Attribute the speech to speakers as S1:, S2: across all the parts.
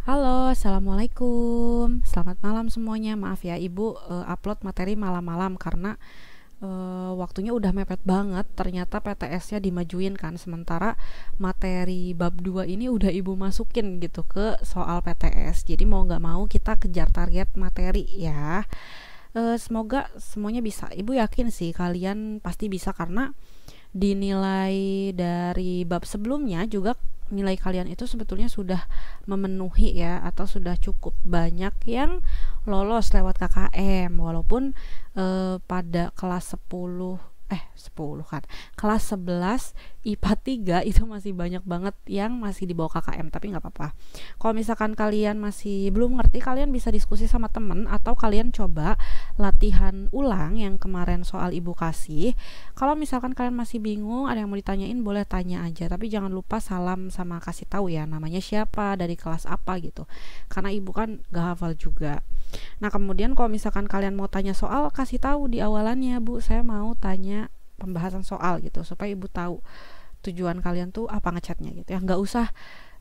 S1: Halo, assalamualaikum. Selamat malam semuanya. Maaf ya, Ibu upload materi malam-malam karena waktunya udah mepet banget. Ternyata PTS-nya dimajuin kan, sementara materi bab 2 ini udah Ibu masukin gitu ke soal PTS. Jadi mau nggak mau kita kejar target materi ya. Semoga semuanya bisa. Ibu yakin sih kalian pasti bisa karena dinilai dari bab sebelumnya juga nilai kalian itu sebetulnya sudah memenuhi ya, atau sudah cukup banyak yang lolos lewat KKM walaupun pada kelas 10 kan, kelas 11 IPA 3 itu masih banyak banget yang masih di bawah KKM, tapi nggak apa-apa. Kalau misalkan kalian masih belum ngerti, kalian bisa diskusi sama temen atau kalian coba latihan ulang yang kemarin soal ibu kasih. Kalau misalkan kalian masih bingung, ada yang mau ditanyain, boleh tanya aja, tapi jangan lupa salam sama kasih tahu ya namanya siapa, dari kelas apa gitu, karena ibu kan gak hafal juga. Nah kemudian kalau misalkan kalian mau tanya soal, kasih tahu di awalannya, Bu saya mau tanya pembahasan soal gitu, supaya ibu tahu tujuan kalian tuh apa ngechatnya gitu ya. Nggak usah,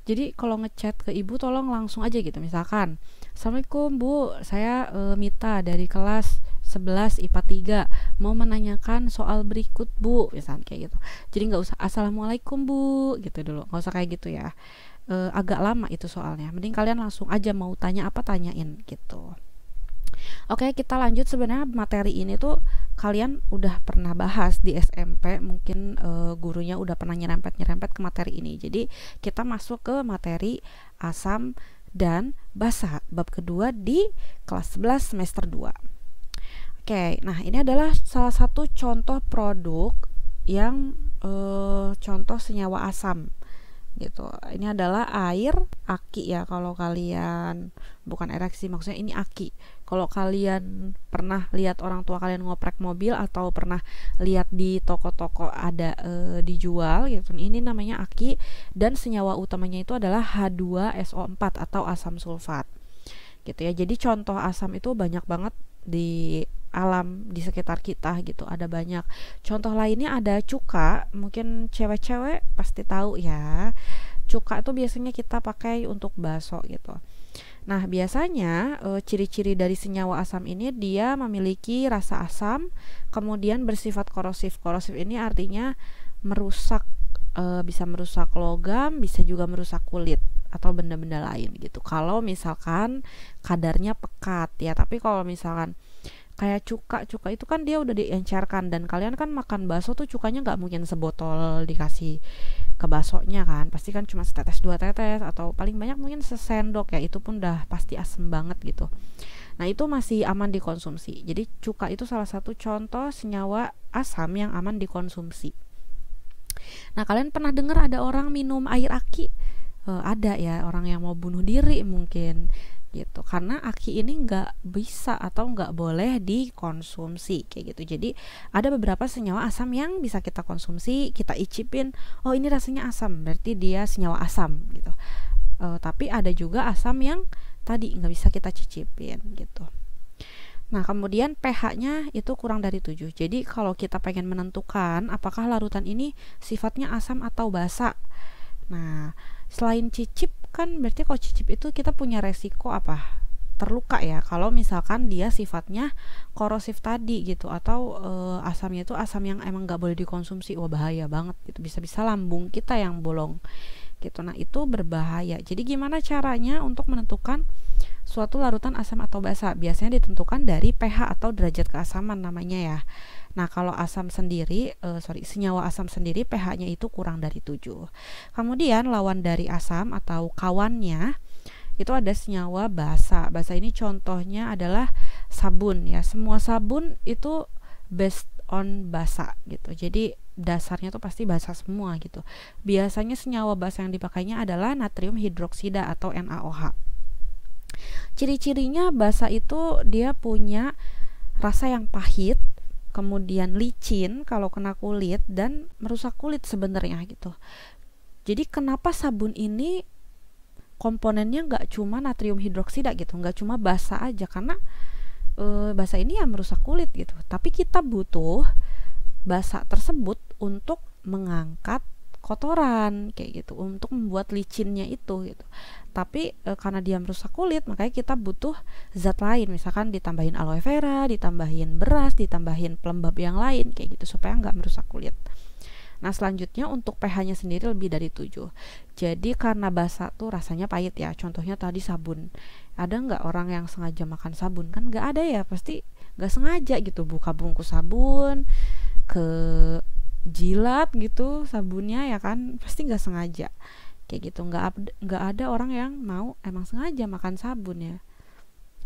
S1: jadi kalau ngechat ke ibu tolong langsung aja gitu, misalkan Assalamualaikum Bu, saya Mita dari kelas 11 IPA 3 mau menanyakan soal berikut Bu, misalkan kayak gitu. Jadi nggak usah Assalamualaikum Bu gitu dulu, nggak usah kayak gitu ya. Agak lama itu soalnya, mending kalian langsung aja mau tanya apa tanyain gitu. Oke, kita lanjut. Sebenarnya materi ini tuh kalian udah pernah bahas di SMP, mungkin gurunya udah pernah nyerempet-nyerempet ke materi ini. Jadi kita masuk ke materi asam dan basa bab kedua di kelas 11 semester 2. Oke, nah ini adalah salah satu contoh produk yang contoh senyawa asam gitu. Ini adalah air aki ya, kalau kalian, bukan ereksi, maksudnya ini aki. Kalau kalian pernah lihat orang tua kalian ngoprek mobil atau pernah lihat di toko-toko ada dijual gitu, ini namanya aki, dan senyawa utamanya itu adalah H2SO4 atau asam sulfat gitu ya. Jadi contoh asam itu banyak banget di alam di sekitar kita gitu, ada banyak. Contoh lainnya ada cuka, mungkin cewek-cewek pasti tahu ya. Cuka itu biasanya kita pakai untuk bakso gitu. Nah, biasanya ciri-ciri dari senyawa asam ini, dia memiliki rasa asam, kemudian bersifat korosif. Korosif ini artinya merusak, bisa merusak logam, bisa juga merusak kulit atau benda-benda lain gitu. Kalau misalkan kadarnya pekat ya, tapi kalau misalkan kayak cuka itu kan dia udah diencerkan, dan kalian kan makan bakso tuh cukanya nggak mungkin sebotol dikasih ke baksonya kan, pasti kan cuma setetes dua tetes atau paling banyak mungkin sesendok ya, itu pun udah pasti asem banget gitu. Nah itu masih aman dikonsumsi. Jadi cuka itu salah satu contoh senyawa asam yang aman dikonsumsi. Nah kalian pernah dengar ada orang minum air aki? Ada ya, orang yang mau bunuh diri mungkin gitu, karena aki ini nggak bisa atau nggak boleh dikonsumsi kayak gitu. Jadi ada beberapa senyawa asam yang bisa kita konsumsi, kita icipin, oh ini rasanya asam, berarti dia senyawa asam gitu. Tapi ada juga asam yang tadi nggak bisa kita cicipin gitu. Nah kemudian pH-nya itu kurang dari 7. Jadi kalau kita pengen menentukan apakah larutan ini sifatnya asam atau basa, nah selain cicip kan, berarti kalau cicip itu kita punya resiko apa? Terluka ya, kalau misalkan dia sifatnya korosif tadi gitu, atau asamnya itu asam yang emang nggak boleh dikonsumsi. Wah bahaya banget gitu, bisa-bisa lambung kita yang bolong gitu. Nah itu berbahaya. Jadi gimana caranya untuk menentukan suatu larutan asam atau basa? Biasanya ditentukan dari pH atau derajat keasaman namanya ya. Nah kalau asam sendiri, senyawa asam sendiri pH-nya itu kurang dari 7. Kemudian lawan dari asam atau kawannya itu ada senyawa basa. Basa ini contohnya adalah sabun ya. Semua sabun itu based on basa gitu. Jadi dasarnya tuh pasti basa semua gitu. Biasanya senyawa basa yang dipakainya adalah natrium hidroksida atau NaOH. Ciri-cirinya basa itu dia punya rasa yang pahit, kemudian licin kalau kena kulit, dan merusak kulit sebenarnya gitu. Jadi kenapa sabun ini komponennya nggak cuma natrium hidroksida gitu, nggak cuma basa aja, karena basa ini ya merusak kulit gitu. Tapi kita butuh basa tersebut untuk mengangkat kotoran kayak gitu, untuk membuat licinnya itu gitu. tapi karena dia merusak kulit, makanya kita butuh zat lain, misalkan ditambahin aloe vera, ditambahin beras, ditambahin pelembab yang lain kayak gitu supaya nggak merusak kulit. Nah, selanjutnya untuk pH-nya sendiri lebih dari 7. Jadi karena basa tuh rasanya pahit ya. Contohnya tadi sabun. Ada nggak orang yang sengaja makan sabun? Kan nggak ada ya, pasti nggak sengaja gitu buka bungkus sabun, ke jilat gitu sabunnya ya kan, pasti nggak sengaja. Kayak gitu, nggak ada orang yang mau emang sengaja makan sabun ya.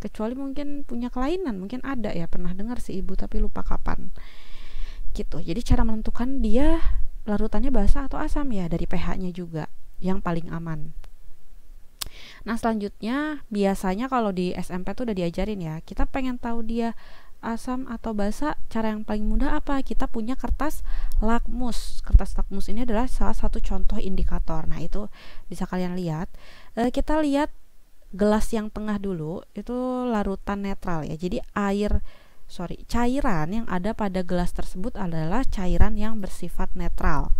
S1: Kecuali mungkin punya kelainan, mungkin ada ya, pernah dengar sih ibu tapi lupa kapan. Gitu. Jadi cara menentukan dia larutannya basa atau asam ya dari pH-nya juga yang paling aman. Nah, selanjutnya biasanya kalau di SMP tuh udah diajarin ya, kita pengen tahu dia asam atau basa, cara yang paling mudah apa? Kita punya kertas lakmus. Kertas lakmus ini adalah salah satu contoh indikator. Nah, itu bisa kalian lihat. Kita lihat gelas yang tengah dulu, itu larutan netral ya. Jadi cairan yang ada pada gelas tersebut adalah cairan yang bersifat netral.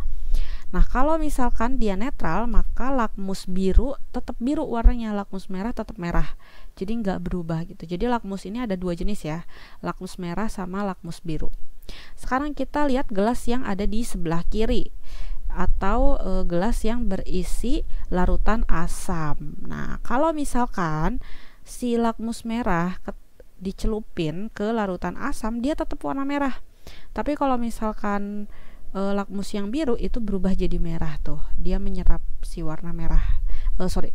S1: Nah, kalau misalkan dia netral, maka lakmus biru tetap biru warnanya, lakmus merah tetap merah. Jadi nggak berubah gitu. Jadi lakmus ini ada dua jenis ya, lakmus merah sama lakmus biru. Sekarang kita lihat gelas yang ada di sebelah kiri atau gelas yang berisi larutan asam. Nah, kalau misalkan si lakmus merah dicelupin ke larutan asam, dia tetap warna merah. Tapi kalau misalkan lakmus yang biru itu berubah jadi merah tuh, dia menyerap si warna merah,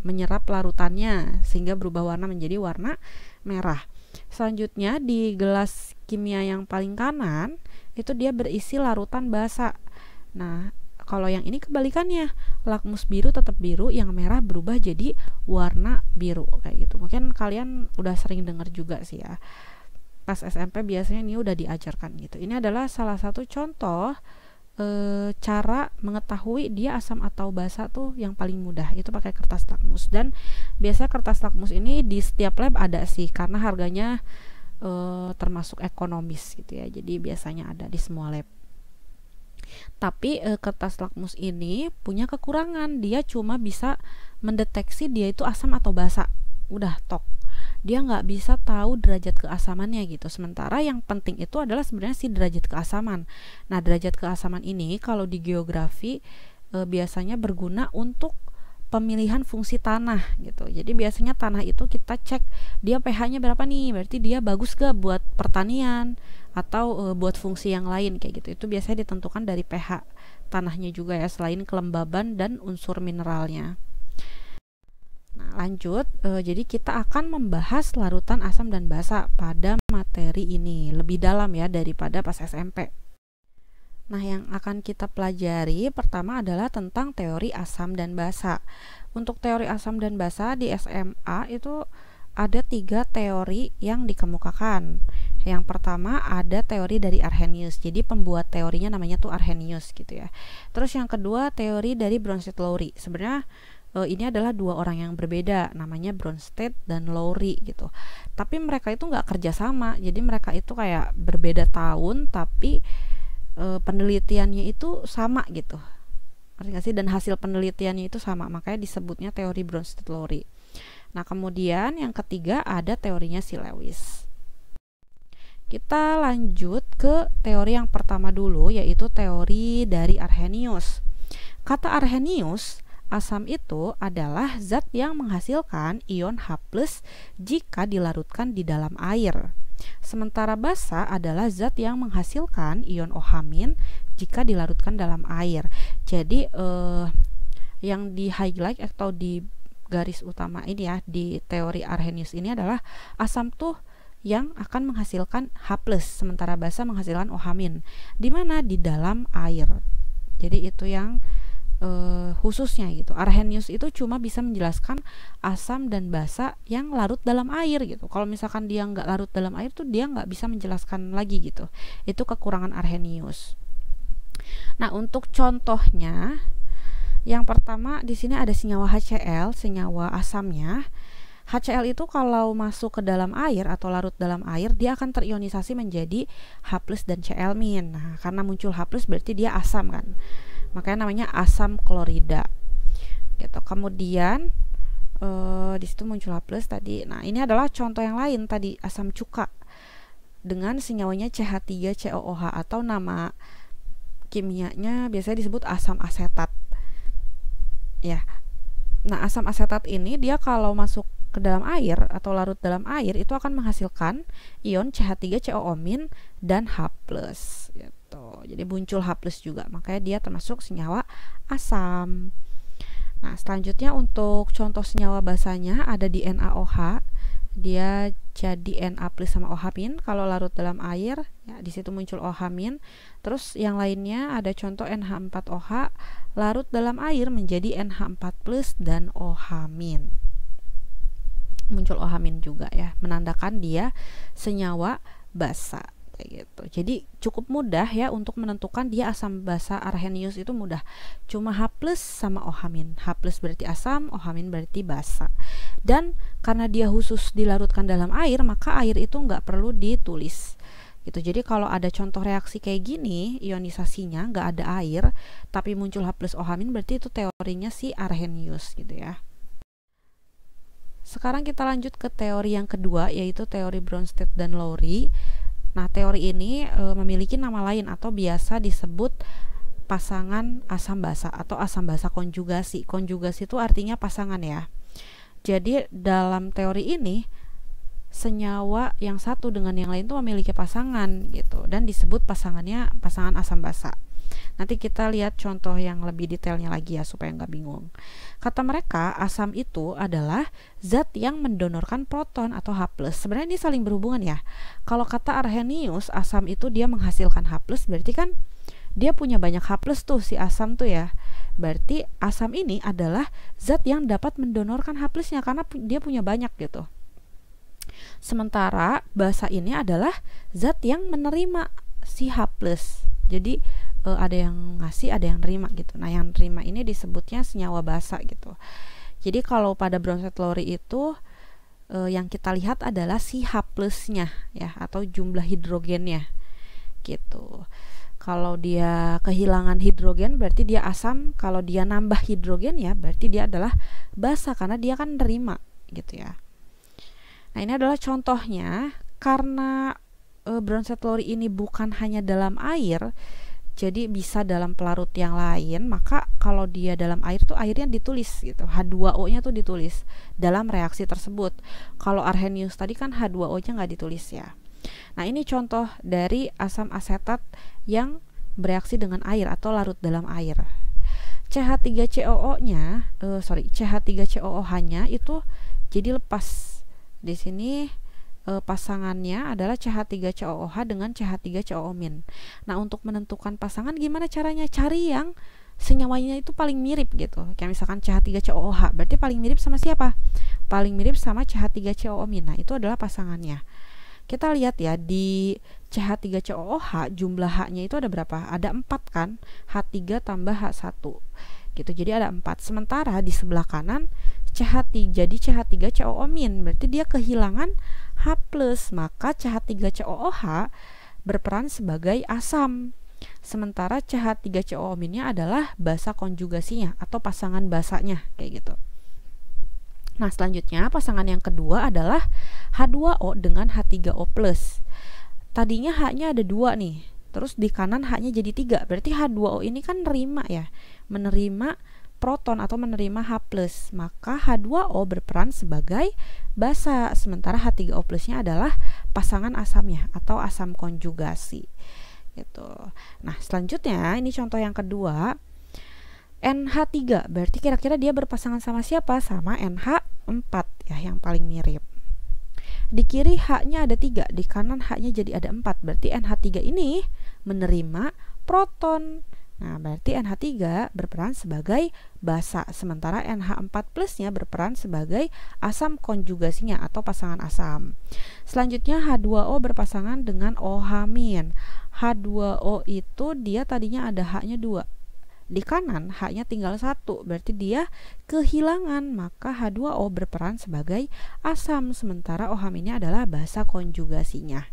S1: menyerap larutannya sehingga berubah warna menjadi warna merah. Selanjutnya di gelas kimia yang paling kanan itu dia berisi larutan basa. Nah, kalau yang ini kebalikannya, lakmus biru tetap biru, yang merah berubah jadi warna biru kayak gitu. Mungkin kalian udah sering dengar juga sih ya. Pas SMP biasanya ini udah diajarkan gitu. Ini adalah salah satu contoh cara mengetahui dia asam atau basa tuh yang paling mudah, itu pakai kertas lakmus. Dan biasanya kertas lakmus ini di setiap lab ada sih, karena harganya termasuk ekonomis gitu ya. Jadi biasanya ada di semua lab. Tapi kertas lakmus ini punya kekurangan, dia cuma bisa mendeteksi dia itu asam atau basa, udah tok. Dia nggak bisa tahu derajat keasamannya gitu. Sementara yang penting itu adalah sebenarnya si derajat keasaman. Nah, derajat keasaman ini kalau di geografi biasanya berguna untuk pemilihan fungsi tanah gitu. Jadi biasanya tanah itu kita cek dia pH-nya berapa nih, berarti dia bagus gak buat pertanian atau buat fungsi yang lain kayak gitu. Itu biasanya ditentukan dari pH tanahnya juga ya, selain kelembaban dan unsur mineralnya. Nah, lanjut, jadi kita akan membahas larutan asam dan basa pada materi ini lebih dalam ya daripada pas SMP. Nah, yang akan kita pelajari pertama adalah tentang teori asam dan basa. Untuk teori asam dan basa di SMA itu ada 3 teori yang dikemukakan. Yang pertama ada teori dari Arrhenius. Jadi pembuat teorinya namanya tuh Arrhenius gitu ya. Terus yang kedua teori dari Bronsted-Lowry. Sebenarnya ini adalah 2 orang yang berbeda, namanya Bronsted dan Lowry gitu. Tapi mereka itu nggak kerja sama, jadi mereka itu kayak berbeda tahun, tapi penelitiannya itu sama gitu. Ngerti nggak sih? Dan hasil penelitiannya itu sama, makanya disebutnya teori Bronsted-Lowry. Nah, kemudian yang ketiga ada teorinya si Lewis. Kita lanjut ke teori yang pertama dulu, yaitu teori dari Arrhenius. Kata Arrhenius, asam itu adalah zat yang menghasilkan ion H+ jika dilarutkan di dalam air. Sementara basa adalah zat yang menghasilkan ion OH- jika dilarutkan dalam air. Jadi yang di highlight atau di garis utama ini ya di teori Arrhenius ini adalah asam tuh yang akan menghasilkan H+, sementara basa menghasilkan OH-. Di mana? Di dalam air. Jadi itu yang khususnya gitu. Arrhenius itu cuma bisa menjelaskan asam dan basa yang larut dalam air gitu. Kalau misalkan dia nggak larut dalam air tuh dia nggak bisa menjelaskan lagi gitu. Itu kekurangan Arrhenius. Nah, untuk contohnya yang pertama di sini ada senyawa HCl, senyawa asamnya. HCl itu kalau masuk ke dalam air atau larut dalam air, dia akan terionisasi menjadi H+ dan Cl-. Nah, karena muncul H+ berarti dia asam kan. Makanya namanya asam klorida gitu. Kemudian di situ muncul H+ tadi. Nah, ini adalah contoh yang lain tadi, asam cuka dengan senyawanya CH3COOH atau nama kimianya biasanya disebut asam asetat. Ya. Nah, asam asetat ini dia kalau masuk ke dalam air atau larut dalam air itu akan menghasilkan ion CH3COO- dan H+. Gitu. Jadi muncul H+ juga. Makanya dia termasuk senyawa asam. Nah, selanjutnya untuk contoh senyawa basanya ada di NaOH. Dia jadi Na+ sama OH- kalau larut dalam air, ya di situ muncul OH-. Terus yang lainnya ada contoh NH4OH larut dalam air menjadi NH4+ dan OH-. Muncul OH- juga ya, menandakan dia senyawa basa. Gitu. Jadi cukup mudah ya untuk menentukan dia asam basa Arrhenius itu mudah. Cuma H+ sama OH-. H+ berarti asam, OH- berarti basa. Dan karena dia khusus dilarutkan dalam air, maka air itu nggak perlu ditulis. Gitu. Jadi kalau ada contoh reaksi kayak gini, ionisasinya nggak ada air, tapi muncul H+ OH-, berarti itu teorinya si Arrhenius gitu ya. Sekarang kita lanjut ke teori yang kedua, yaitu teori Bronsted dan Lowry. Nah, teori ini memiliki nama lain atau biasa disebut pasangan asam basa atau asam basa konjugasi. Konjugasi itu artinya pasangan ya. Jadi dalam teori ini senyawa yang satu dengan yang lain itu memiliki pasangan gitu dan disebut pasangannya pasangan asam basa. Nanti kita lihat contoh yang lebih detailnya lagi ya supaya nggak bingung. Kata mereka, asam itu adalah zat yang mendonorkan proton atau H+. Sebenarnya ini saling berhubungan ya. Kalau kata Arrhenius, asam itu dia menghasilkan H+, berarti kan dia punya banyak H+ tuh si asam tuh ya. Berarti asam ini adalah zat yang dapat mendonorkan H+-nya karena dia punya banyak gitu. Sementara basa ini adalah zat yang menerima si H+. Jadi ada yang ngasih, ada yang nerima gitu. Nah, yang nerima ini disebutnya senyawa basa gitu. Jadi kalau pada Bronsted-Lowry itu yang kita lihat adalah si H+-nya ya atau jumlah hidrogennya gitu. Kalau dia kehilangan hidrogen berarti dia asam, kalau dia nambah hidrogen ya berarti dia adalah basa karena dia kan nerima gitu ya. Nah, ini adalah contohnya karena Bronsted-Lowry ini bukan hanya dalam air, jadi bisa dalam pelarut yang lain, maka kalau dia dalam air tuh airnya ditulis gitu, H2O-nya tuh ditulis dalam reaksi tersebut. Kalau Arrhenius tadi kan H2O-nya nggak ditulis ya. Nah, ini contoh dari asam asetat yang bereaksi dengan air atau larut dalam air. CH3COO-nya, CH3COOH-nya itu jadi lepas. Di sini pasangannya adalah CH3COOH dengan CH3COO-. Nah, untuk menentukan pasangan gimana caranya? Cari yang senyawanya itu paling mirip gitu. Kayak misalkan CH3COOH, berarti paling mirip sama siapa? Paling mirip sama CH3COO-. Nah, itu adalah pasangannya. Kita lihat ya, di CH3COOH jumlah H-nya itu ada berapa? Ada 4 kan? H3 tambah H1 gitu. Jadi ada 4. Sementara di sebelah kanan CH3, jadi CH3COO-, berarti dia kehilangan H+, maka CH3COOH berperan sebagai asam. Sementara CH3COO-nya adalah basa konjugasinya atau pasangan basanya kayak gitu. Nah, selanjutnya pasangan yang kedua adalah H2O dengan H3O+. Tadinya H-nya ada 2 nih. Terus di kanan H-nya jadi 3. Berarti H2O ini kan nerima ya. Menerima proton atau menerima H+, maka H2O berperan sebagai basa, sementara H3O+-nya adalah pasangan asamnya atau asam konjugasi gitu. Nah, selanjutnya ini contoh yang kedua, NH3, berarti kira-kira dia berpasangan sama siapa? Sama NH4 ya, yang paling mirip. Di kiri H-nya ada 3, di kanan H-nya jadi ada 4, berarti NH3 ini menerima proton. Nah, berarti NH3 berperan sebagai basa, sementara NH4+-nya berperan sebagai asam konjugasinya atau pasangan asam. Selanjutnya H2O berpasangan dengan OH-. H2O itu dia tadinya ada H-nya 2. Di kanan H-nya tinggal 1, berarti dia kehilangan, maka H2O berperan sebagai asam, sementara OH-nya adalah basa konjugasinya.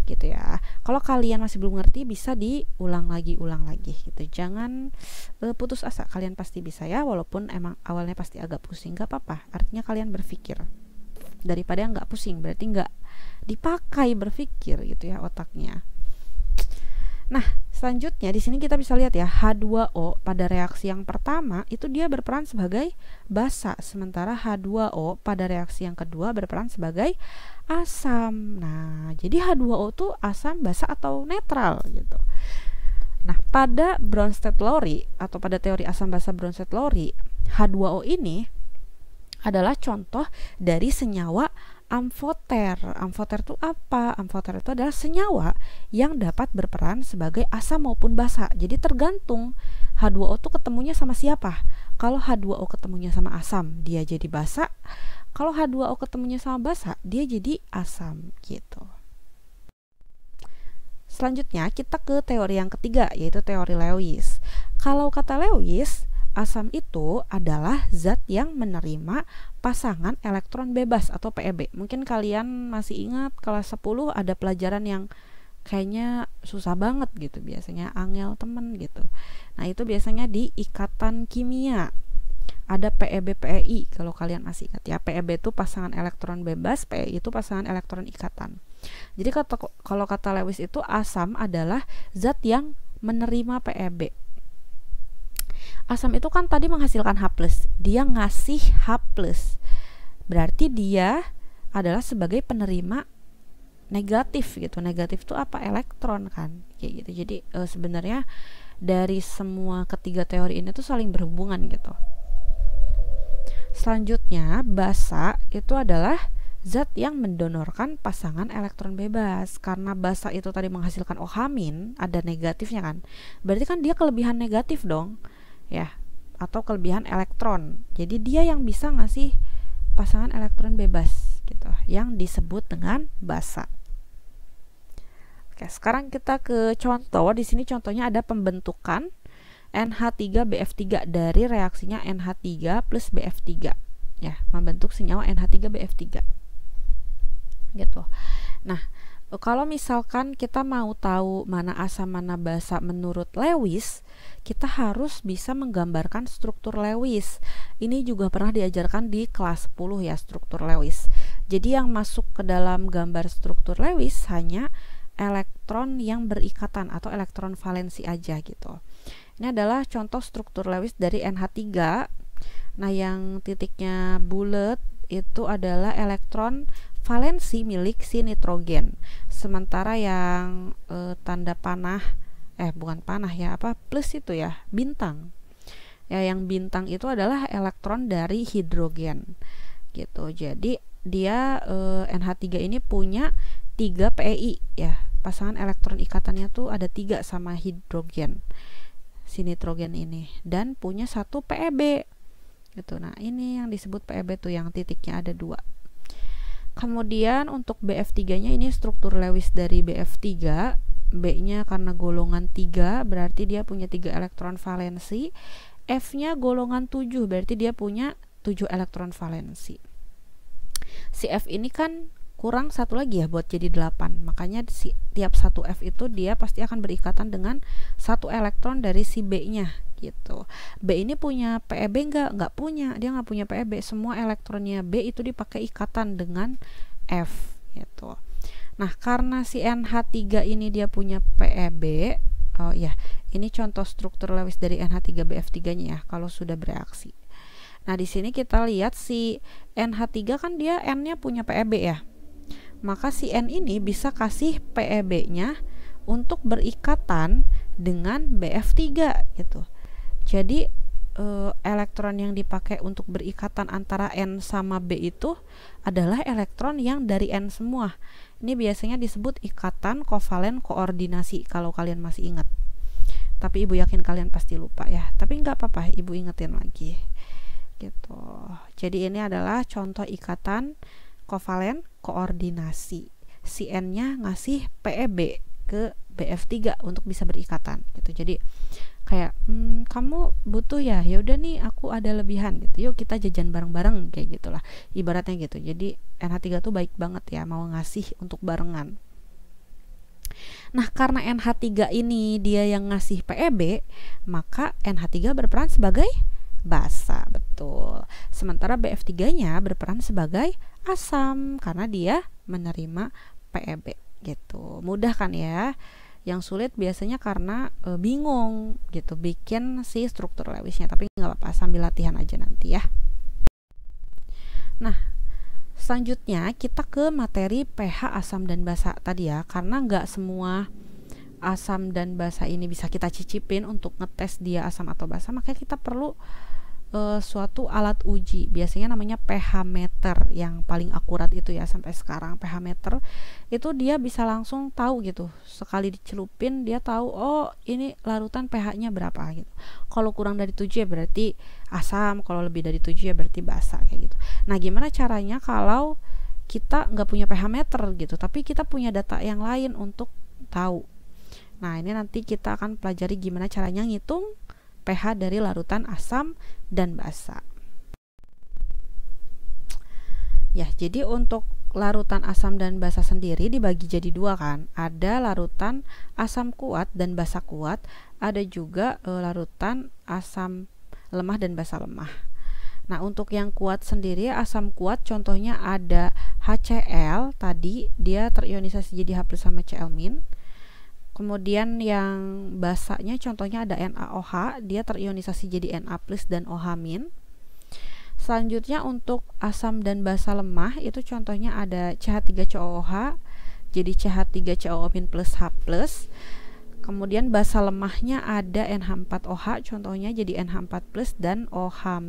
S1: gitu ya. Kalau kalian masih belum ngerti, bisa diulang lagi gitu. Jangan putus asa, kalian pasti bisa ya, walaupun emang awalnya pasti agak pusing, gak apa-apa. Artinya kalian berpikir, daripada nggak pusing berarti nggak dipakai berpikir gitu ya otaknya. Nah, selanjutnya di sini kita bisa lihat ya, H2O pada reaksi yang pertama itu dia berperan sebagai basa, sementara H2O pada reaksi yang kedua berperan sebagai asam. Nah, jadi H2O tuh asam, basa atau netral gitu. Nah, pada Bronsted-Lowry atau pada teori asam basa Bronsted-Lowry, H2O ini adalah contoh dari senyawa amfoter. Amfoter itu apa? Amfoter itu adalah senyawa yang dapat berperan sebagai asam maupun basa. Jadi tergantung H2O itu ketemunya sama siapa. Kalau H2O ketemunya sama asam, dia jadi basa. Kalau H2O ketemunya sama basa, dia jadi asam gitu. Selanjutnya kita ke teori yang ketiga, yaitu teori Lewis. Kalau kata Lewis, asam itu adalah zat yang menerima pasangan elektron bebas atau PeB. Mungkin kalian masih ingat kelas 10 ada pelajaran yang kayaknya susah banget gitu, biasanya angel temen gitu. Nah, itu biasanya di ikatan kimia. Ada PeB PeI kalau kalian masih ingat ya. PeB itu pasangan elektron bebas, PeI itu pasangan elektron ikatan. Jadi kalau kata Lewis itu asam adalah zat yang menerima PeB. Asam itu kan tadi menghasilkan H+, dia ngasih H+. Berarti dia adalah sebagai penerima negatif gitu. Negatif itu apa? Elektron kan. Kayak gitu. Jadi sebenarnya dari semua ketiga teori ini tuh saling berhubungan gitu. Selanjutnya, basa itu adalah zat yang mendonorkan pasangan elektron bebas. Karena basa itu tadi menghasilkan OH-, ada negatifnya kan. Berarti kan dia kelebihan negatif dong. Ya, atau kelebihan elektron. Jadi dia yang bisa ngasih pasangan elektron bebas gitu, yang disebut dengan basa. Oke, sekarang kita ke contoh. Di sini contohnya ada pembentukan NH3BF3 dari reaksinya NH3 plus BF3. Ya, membentuk senyawa NH3BF3. Gitu. Nah, kalau misalkan kita mau tahu mana asam mana basa menurut Lewis, kita harus bisa menggambarkan struktur Lewis. Ini juga pernah diajarkan di kelas 10 ya, struktur Lewis. Jadi yang masuk ke dalam gambar struktur Lewis hanya elektron yang berikatan atau elektron valensi aja gitu. Ini adalah contoh struktur Lewis dari NH3. Nah, yang titiknya bulat itu adalah elektron valensi milik si nitrogen. Sementara yang tanda panah, bukan panah ya, plus itu ya, bintang. Ya, yang bintang itu adalah elektron dari hidrogen. Gitu. Jadi dia NH3 ini punya 3 PeI ya. Pasangan elektron ikatannya tuh ada 3 sama hidrogen. Si nitrogen ini, dan punya 1 PeB. Gitu. Nah, ini yang disebut PeB tuh yang titiknya ada 2. Kemudian untuk BF3-nya ini struktur Lewis dari BF3. B-nya karena golongan 3 berarti dia punya 3 elektron valensi. F-nya golongan 7 berarti dia punya 7 elektron valensi. Si F ini kan kurang 1 lagi ya buat jadi 8. Makanya tiap 1 F itu dia pasti akan berikatan dengan 1 elektron dari si B-nya gitu. B ini punya PeB nggak punya, dia nggak punya PeB. Semua elektronnya B itu dipakai ikatan dengan F gitu. Nah, karena si NH3 ini dia punya PeB, oh ya, ini contoh struktur Lewis dari NH3BF3-nya ya kalau sudah bereaksi. Nah, di sini kita lihat si NH3 kan dia N-nya punya PeB ya. Maka si N ini bisa kasih PeB-nya untuk berikatan dengan BF3 gitu. Jadi elektron yang dipakai untuk berikatan antara N sama B itu adalah elektron yang dari N semua. Ini biasanya disebut ikatan kovalen koordinasi kalau kalian masih ingat. Tapi ibu yakin kalian pasti lupa ya. Tapi nggak apa-apa, ibu ingetin lagi. Gitu. Jadi ini adalah contoh ikatan kovalen koordinasi. Si N-nya ngasih PeB ke BF3 untuk bisa berikatan gitu. Jadi kayak kamu butuh ya udah nih aku ada lebihan gitu, yuk kita jajan bareng-bareng kayak gitulah ibaratnya gitu. Jadi NH3 tuh baik banget ya, mau ngasih untuk barengan. Nah, karena NH3 ini dia yang ngasih PEB, maka NH3 berperan sebagai basa, betul. Sementara BF3-nya berperan sebagai asam karena dia menerima PEB gitu. Mudah kan ya? Yang sulit biasanya karena bingung gitu bikin si struktur Lewisnya, tapi nggak apa-apa, sambil latihan aja nanti ya. Nah, selanjutnya kita ke materi pH asam dan basa tadi ya, karena nggak semua asam dan basa ini bisa kita cicipin untuk ngetes dia asam atau basa, makanya kita perlu suatu alat uji, biasanya namanya pH meter, yang paling akurat itu ya sampai sekarang. pH meter itu dia bisa langsung tahu gitu, sekali dicelupin dia tahu, oh ini larutan pH-nya berapa gitu. Kalau kurang dari 7 ya berarti asam, kalau lebih dari 7 ya berarti basa kayak gitu. Nah, gimana caranya kalau kita nggak punya pH meter gitu, tapi kita punya data yang lain untuk tahu? Nah, ini nanti kita akan pelajari gimana caranya ngitung pH dari larutan asam dan basa. Ya, jadi untuk larutan asam dan basa sendiri dibagi jadi dua kan. Ada larutan asam kuat dan basa kuat, ada juga larutan asam lemah dan basa lemah. Nah, untuk yang kuat sendiri, asam kuat contohnya ada HCl, tadi dia terionisasi jadi H+ sama Cl-. Kemudian yang basanya contohnya ada NaOH, dia terionisasi jadi Na+ dan OH-. Selanjutnya untuk asam dan basa lemah itu contohnya ada CH3COOH jadi CH3COO- plus H+. Kemudian basa lemahnya ada NH4OH contohnya jadi NH4+ dan OH-.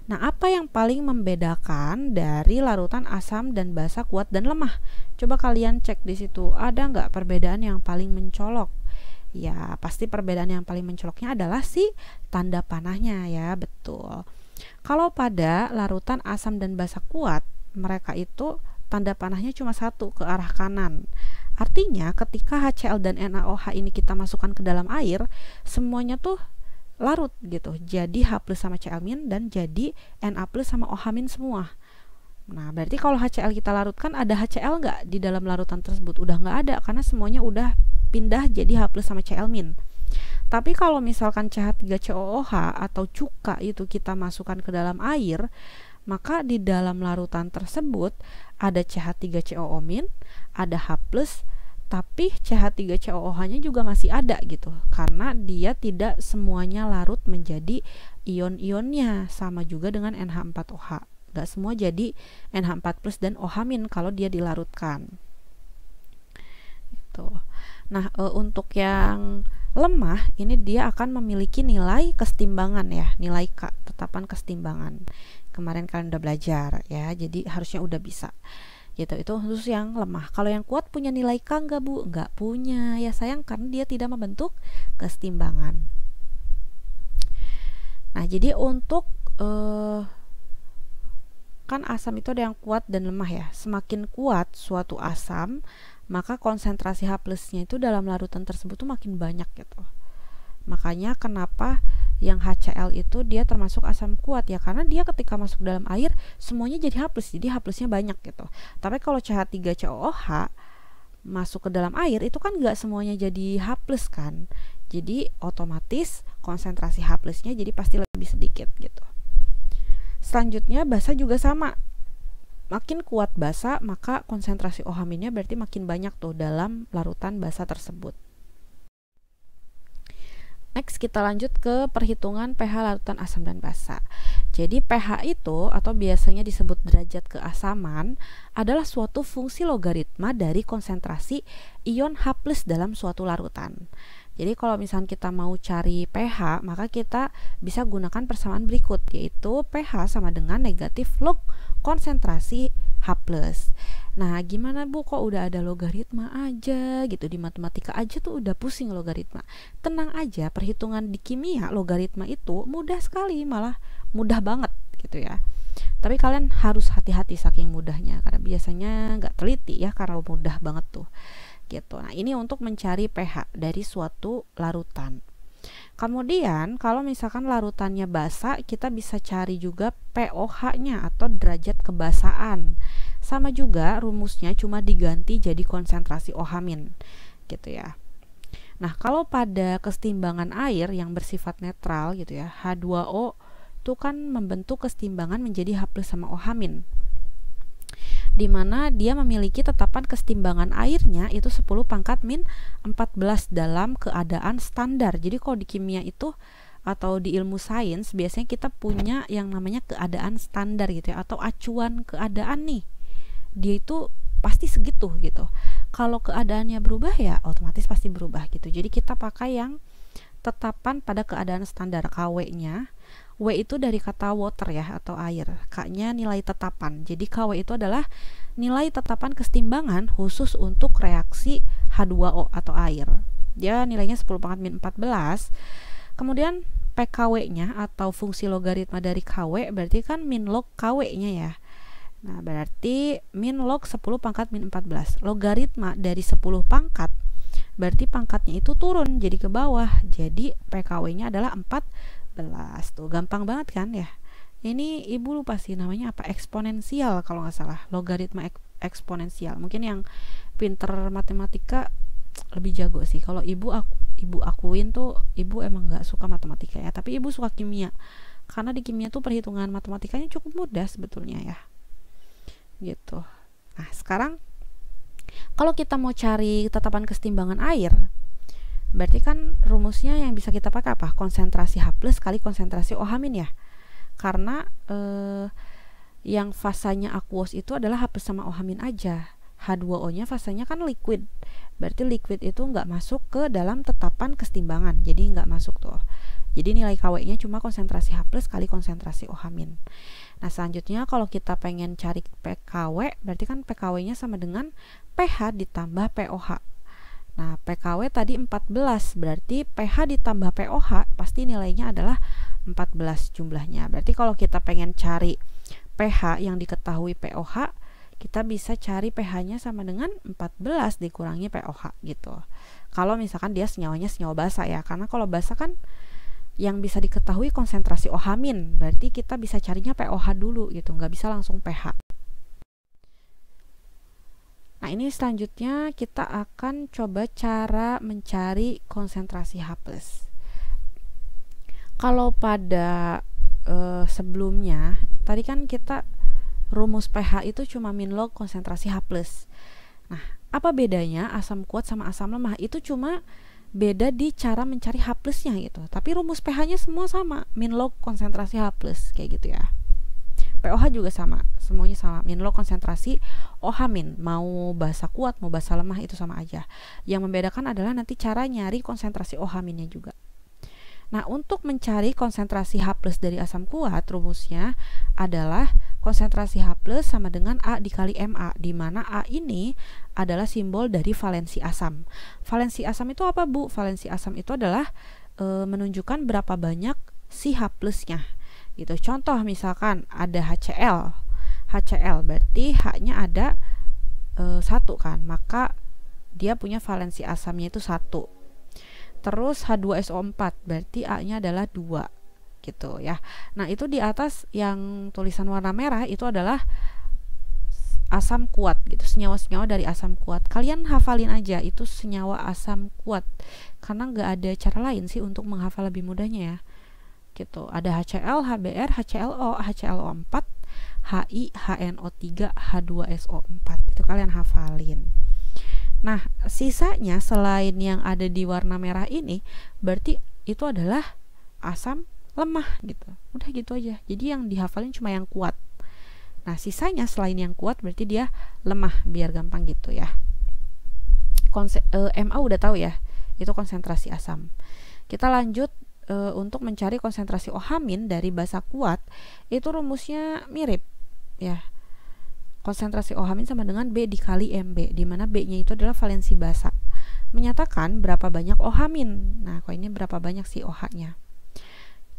S1: Nah, apa yang paling membedakan dari larutan asam dan basa kuat dan lemah? Coba kalian cek di situ, ada nggak perbedaan yang paling mencolok? Ya, pasti perbedaan yang paling mencoloknya adalah si tanda panahnya ya, betul. Kalau pada larutan asam dan basa kuat, mereka itu tanda panahnya cuma satu, ke arah kanan. Artinya ketika HCl dan NaOH ini kita masukkan ke dalam air, semuanya tuh larut gitu, jadi H+ sama Cl- dan jadi Na+ sama OH- semua. Nah, berarti kalau HCl kita larutkan, ada HCl nggak di dalam larutan tersebut? Udah nggak ada, karena semuanya udah pindah jadi H+ sama Cl-. Tapi kalau misalkan CH3COOH atau cuka itu kita masukkan ke dalam air, maka di dalam larutan tersebut ada CH3COO-, ada H+, tapi CH3COOH-nya juga masih ada gitu, karena dia tidak semuanya larut menjadi ion-ionnya, sama juga dengan NH4OH, gak semua jadi NH4+ dan OH- kalau dia dilarutkan gitu. Nah, untuk yang lemah ini dia akan memiliki nilai kesetimbangan ya, nilai K, tetapan kesetimbangan. Kemarin kalian udah belajar ya, jadi harusnya udah bisa gitu. Itu khusus yang lemah. Kalau yang kuat punya nilai K nggak Bu? Nggak punya, ya sayang, karena dia tidak membentuk kesetimbangan. Nah, jadi untuk kan asam itu ada yang kuat dan lemah ya. Semakin kuat suatu asam, maka konsentrasi H+-nya itu dalam larutan tersebut tuh makin banyak gitu. Makanya kenapa yang HCl itu dia termasuk asam kuat ya, karena dia ketika masuk dalam air semuanya jadi H+, jadi H+-nya banyak gitu. Tapi kalau CH3COOH masuk ke dalam air itu kan nggak semuanya jadi H+ kan, jadi otomatis konsentrasi H+-nya jadi pasti lebih sedikit gitu. Selanjutnya basa juga sama, makin kuat basa maka konsentrasi OH-nya berarti makin banyak tuh dalam larutan basa tersebut. Next kita lanjut ke perhitungan pH larutan asam dan basa. Jadi pH itu atau biasanya disebut derajat keasaman adalah suatu fungsi logaritma dari konsentrasi ion H+ dalam suatu larutan. Jadi kalau misalnya kita mau cari pH, maka kita bisa gunakan persamaan berikut, yaitu pH sama dengan negatif log konsentrasi H+. Nah, gimana Bu, kok udah ada logaritma aja gitu, di matematika aja tuh udah pusing logaritma. Tenang aja, perhitungan di kimia logaritma itu mudah sekali, malah mudah banget gitu ya. Tapi kalian harus hati-hati saking mudahnya, karena biasanya nggak teliti ya karena mudah banget tuh gitu. Nah, ini untuk mencari pH dari suatu larutan. Kemudian kalau misalkan larutannya basa, kita bisa cari juga pOH-nya atau derajat kebasaan. Sama juga rumusnya, cuma diganti jadi konsentrasi OH-. gitu ya. Nah, kalau pada kesetimbangan air yang bersifat netral gitu ya, H2O itu kan membentuk kesetimbangan menjadi H+ sama OH-, di mana dia memiliki tetapan kesetimbangan airnya itu 10 pangkat min 14 dalam keadaan standar. Jadi kalau di kimia itu atau di ilmu sains biasanya kita punya yang namanya keadaan standar gitu ya, atau acuan keadaan nih. Dia itu pasti segitu gitu. Kalau keadaannya berubah ya otomatis pasti berubah gitu. Jadi kita pakai yang tetapan pada keadaan standar, KW-nya. W itu dari kata water ya, atau air. K-nya nilai tetapan. Jadi KW itu adalah nilai tetapan kesetimbangan khusus untuk reaksi H2O atau air. Dia nilainya 10 pangkat min 14. Kemudian PKW-nya atau fungsi logaritma dari KW berarti kan min log KW-nya ya. Nah, berarti min log 10 pangkat min 14. Logaritma dari 10 pangkat berarti pangkatnya itu turun jadi ke bawah. Jadi PKW-nya adalah 14. Tuh, gampang banget kan ya. Ini ibu lupa sih namanya apa, eksponensial kalau nggak salah, logaritma eksponensial. Mungkin yang pinter matematika lebih jago sih. Kalau ibu akuin tuh ibu emang nggak suka matematika ya, tapi ibu suka kimia. Karena di kimia tuh perhitungan matematikanya cukup mudah sebetulnya ya. Gitu. Nah, sekarang kalau kita mau cari tetapan kesetimbangan air, berarti kan rumusnya yang bisa kita pakai apa? Konsentrasi H+ kali konsentrasi OH- ya. Karena yang fasanya aqueous itu adalah H+ sama OH- aja. H2O-nya fasanya kan liquid. Berarti liquid itu nggak masuk ke dalam tetapan kesetimbangan. Jadi nggak masuk tuh. Jadi nilai KW-nya cuma konsentrasi H+ kali konsentrasi OH-. Nah, selanjutnya kalau kita pengen cari PKW, berarti kan PKW-nya sama dengan pH ditambah pOH. Nah, PKW tadi 14, berarti pH ditambah pOH pasti nilainya adalah 14 jumlahnya. Berarti kalau kita pengen cari pH yang diketahui pOH, kita bisa cari pH-nya sama dengan 14 dikurangi pOH gitu. Kalau misalkan dia senyawanya senyawa basa ya, karena kalau basa kan yang bisa diketahui konsentrasi OH-, berarti kita bisa carinya pOH dulu gitu, nggak bisa langsung pH. Nah, ini selanjutnya kita akan coba cara mencari konsentrasi H+. Kalau pada sebelumnya, tadi kan kita rumus pH itu cuma min log konsentrasi H+. Nah, apa bedanya asam kuat sama asam lemah? Itu cuma beda di cara mencari H+-nya gitu. Tapi rumus pH-nya semua sama, min log konsentrasi H+, kayak gitu ya. pOH juga sama, semuanya sama, min log konsentrasi OH-, mau basa kuat mau basa lemah itu sama aja. Yang membedakan adalah nanti cara nyari konsentrasi OH-nya juga. Nah, untuk mencari konsentrasi H+ dari asam kuat, rumusnya adalah konsentrasi H+ sama dengan A dikali Ma, di mana A ini adalah simbol dari valensi asam. Valensi asam itu apa, Bu? Valensi asam itu adalah menunjukkan berapa banyak si H+-nya. Gitu. Contoh misalkan ada HCl berarti H-nya ada 1 kan, maka dia punya valensi asamnya itu 1. Terus H2SO4 berarti A-nya adalah 2 gitu ya. Nah, itu di atas yang tulisan warna merah itu adalah asam kuat gitu, senyawa-senyawa dari asam kuat. Kalian hafalin aja itu senyawa asam kuat, karena nggak ada cara lain sih untuk menghafal lebih mudahnya ya. Gitu. Ada HCl, HBr, HClO, HClO4, Hi, HNO3, H2SO4. Itu kalian hafalin. Nah, sisanya selain yang ada di warna merah ini, berarti itu adalah asam lemah gitu. Udah gitu aja. Jadi yang dihafalin cuma yang kuat. Nah, sisanya selain yang kuat berarti dia lemah, biar gampang gitu ya. MA udah tahu ya, itu konsentrasi asam. Kita lanjut untuk mencari konsentrasi OH- dari basa kuat, itu rumusnya mirip ya. Konsentrasi OH- sama dengan B dikali MB, di mana B-nya itu adalah valensi basa. Menyatakan berapa banyak OH-. Nah, kok ini berapa banyak sih OH-nya.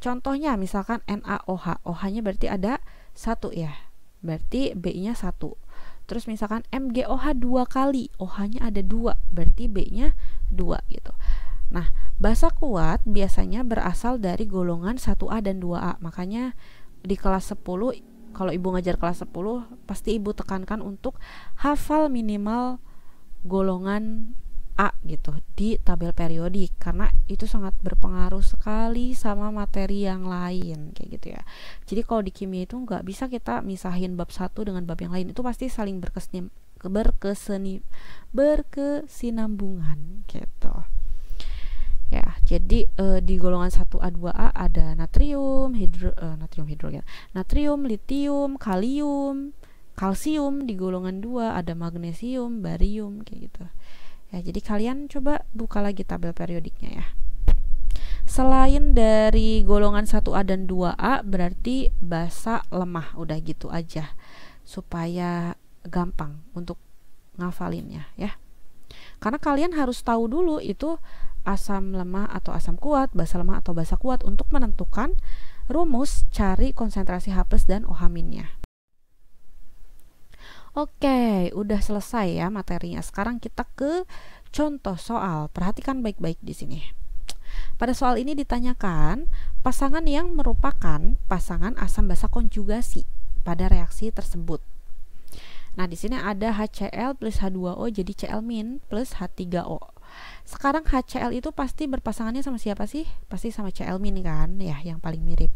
S1: Contohnya misalkan NaOH, OH-nya berarti ada 1 ya. Berarti B-nya 1. Terus misalkan MgOH 2 kali, OH-nya ada 2, berarti B-nya 2 gitu. Nah, basa kuat biasanya berasal dari golongan 1A dan 2A. Makanya di kelas 10, kalau ibu ngajar kelas 10, pasti ibu tekankan untuk hafal minimal golongan A gitu di tabel periodik, karena itu sangat berpengaruh sekali sama materi yang lain kayak gitu ya. Jadi kalau di kimia itu nggak bisa kita misahin bab satu dengan bab yang lain, itu pasti saling berkesinambungan gitu ya. Jadi di golongan 1A2A ada natrium, hidrogen, natrium, litium, kalium, kalsium. Di golongan 2 ada magnesium, barium kayak gitu ya. Jadi kalian coba buka lagi tabel periodiknya ya. Selain dari golongan 1A dan 2A berarti basa lemah, udah gitu aja supaya gampang untuk ngafalinnya ya. Karena kalian harus tahu dulu itu asam lemah atau asam kuat, basa lemah atau basa kuat untuk menentukan rumus cari konsentrasi H+ dan OH-nya. Oke, udah selesai ya materinya. Sekarang kita ke contoh soal. Perhatikan baik-baik di sini. Pada soal ini ditanyakan pasangan yang merupakan pasangan asam basa konjugasi pada reaksi tersebut. Nah, di sini ada HCl plus H2O jadi Cl- plus H3O. Sekarang HCl itu pasti berpasangannya sama siapa sih? Pasti sama Cl- kan, ya, yang paling mirip.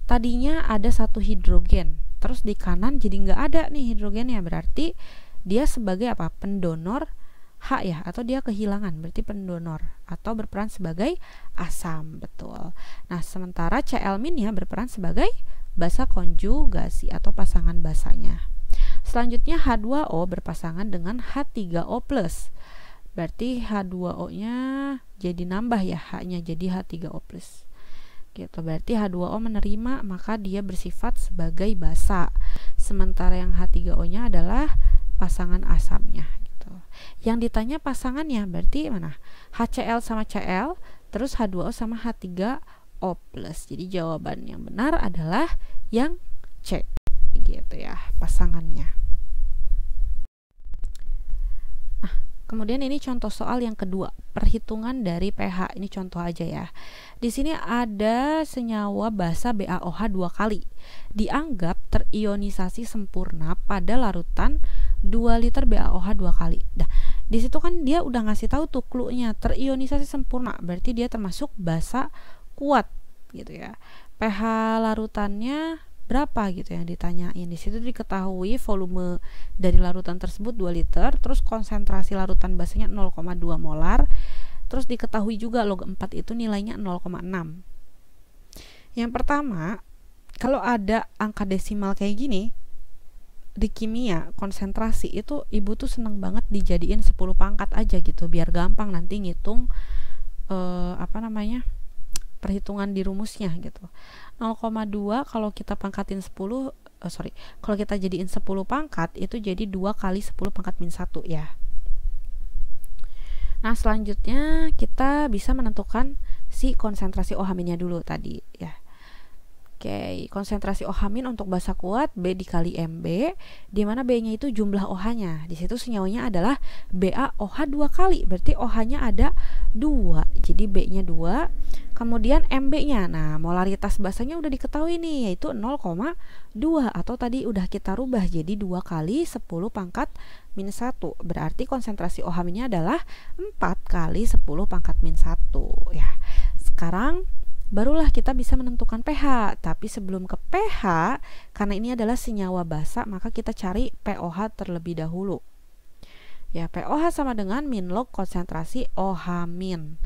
S1: Tadinya ada satu hidrogen, terus di kanan jadi nggak ada nih hidrogennya, berarti dia sebagai apa? Pendonor H ya, atau dia kehilangan, berarti pendonor atau berperan sebagai asam, betul. Nah, sementara Cl- ya berperan sebagai basa konjugasi atau pasangan basanya. Selanjutnya H2O berpasangan dengan H3O+. Berarti H2O-nya jadi nambah ya, H-nya jadi H3O+. Gitu. Berarti H2O menerima, maka dia bersifat sebagai basa. Sementara yang H3O-nya adalah pasangan asamnya gitu. Yang ditanya pasangannya berarti mana? HCl sama Cl, terus H2O sama H3O+. Jadi jawaban yang benar adalah yang C. Gitu ya, pasangannya. Kemudian ini contoh soal yang kedua, perhitungan dari pH. Ini contoh aja ya. Di sini ada senyawa basa BaOH 2 kali. Dianggap terionisasi sempurna pada larutan 2 liter BaOH 2 kali. Nah, di situ kan dia udah ngasih tahu tuh clue-nya, terionisasi sempurna. Berarti dia termasuk basa kuat gitu ya. pH larutannya berapa gitu yang ditanyain. Di situ diketahui volume dari larutan tersebut 2 liter, terus konsentrasi larutan basanya 0,2 molar, terus diketahui juga log 4 itu nilainya 0,6. Yang pertama, kalau ada angka desimal kayak gini di kimia konsentrasi itu ibu tuh seneng banget dijadiin 10 pangkat aja gitu, biar gampang nanti ngitung perhitungan di rumusnya gitu. 0,2 kalau kita pangkatin 10, kalau kita jadiin 10 pangkat itu jadi 2 kali 10 pangkat min 1 ya. Nah, selanjutnya kita bisa menentukan si konsentrasi OH-nya dulu tadi ya. Oke, konsentrasi OH- untuk basa kuat B dikali MB, di mana B-nya itu jumlah OH-nya. Di situ senyawanya adalah BaOH 2 kali, berarti OH-nya ada 2. Jadi B-nya 2. Kemudian MB-nya. Nah, molaritas basanya udah diketahui nih, yaitu 0,2 atau tadi udah kita rubah jadi 2 kali 10 pangkat min 1. Berarti konsentrasi OH-nya adalah 4 kali 10 pangkat min 1 ya. Sekarang barulah kita bisa menentukan pH. Tapi sebelum ke pH, karena ini adalah senyawa basa, maka kita cari pOH terlebih dahulu. Ya, pOH sama dengan min log konsentrasi OH-.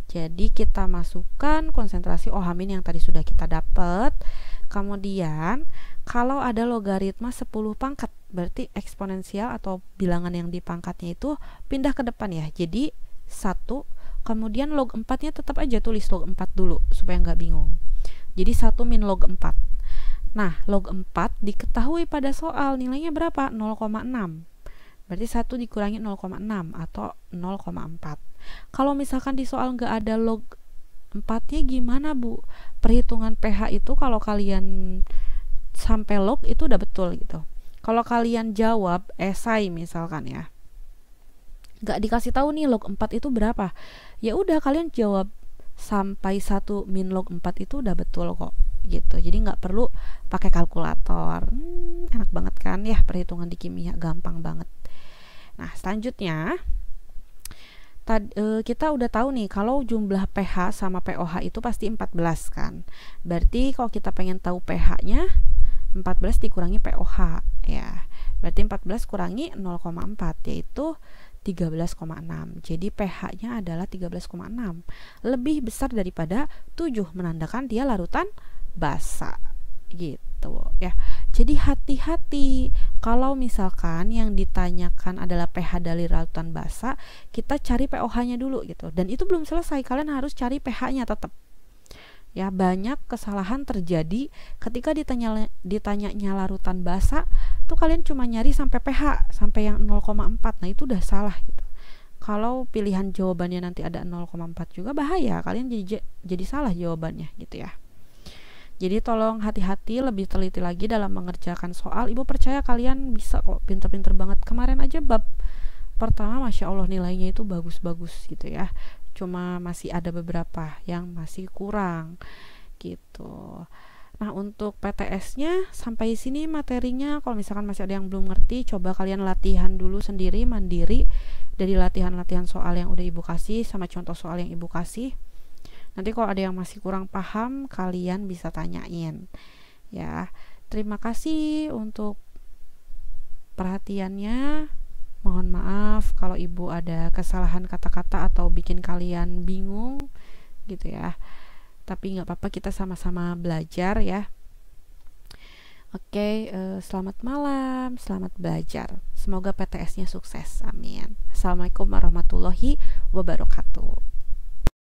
S1: Jadi kita masukkan konsentrasi OH- yang tadi sudah kita dapat. Kemudian kalau ada logaritma 10 pangkat, berarti eksponensial atau bilangan yang di pangkatnya itu pindah ke depan ya. Jadi 1, kemudian log 4-nya tetap aja tulis log 4 dulu supaya nggak bingung. Jadi 1 min log 4. Nah, log 4 diketahui pada soal nilainya berapa? 0,6. Berarti 1 dikurangi 0,6 atau 0,4. Kalau misalkan di soal nggak ada log 4-nya gimana, Bu? Perhitungan pH itu kalau kalian sampai log itu udah betul gitu. Kalau kalian jawab esai misalkan ya, nggak dikasih tahu nih log 4 itu berapa, ya udah kalian jawab sampai 1 min log 4 itu udah betul kok gitu. Jadi nggak perlu pakai kalkulator. Enak banget kan ya, perhitungan di kimia gampang banget. Nah, selanjutnya Kita udah tahu nih kalau jumlah pH sama pOH itu pasti 14 kan. Berarti kalau kita pengen tahu pH-nya, 14 dikurangi pOH ya. Berarti 14 kurangi 0,4 yaitu 13,6. Jadi pH-nya adalah 13,6. Lebih besar daripada 7, menandakan dia larutan basa. Gitu ya. Jadi hati-hati kalau misalkan yang ditanyakan adalah pH dari larutan basa, kita cari pOH-nya dulu gitu. Dan itu belum selesai, kalian harus cari pH-nya tetap. Ya, banyak kesalahan terjadi ketika ditanyanya larutan basa, tuh kalian cuma nyari sampai pH sampai yang 0,4. Nah, itu udah salah gitu. Kalau pilihan jawabannya nanti ada 0,4 juga bahaya, kalian jadi salah jawabannya gitu ya. Jadi tolong hati-hati, lebih teliti lagi dalam mengerjakan soal. Ibu percaya kalian bisa kok, pinter-pinter banget. Kemarin aja bab pertama Masya Allah nilainya itu bagus-bagus gitu ya. Cuma masih ada beberapa yang masih kurang gitu. Nah, untuk PTS-nya sampai sini materinya. Kalau misalkan masih ada yang belum ngerti, coba kalian latihan dulu sendiri, mandiri, dari latihan-latihan soal yang udah ibu kasih sama contoh soal yang ibu kasih. Nanti kalau ada yang masih kurang paham, kalian bisa tanyain ya. Terima kasih untuk perhatiannya. Mohon maaf kalau ibu ada kesalahan kata-kata atau bikin kalian bingung gitu ya. Tapi nggak apa-apa, kita sama-sama belajar ya. Oke, selamat malam, selamat belajar. Semoga PTS-nya sukses. Amin. Assalamualaikum warahmatullahi wabarakatuh.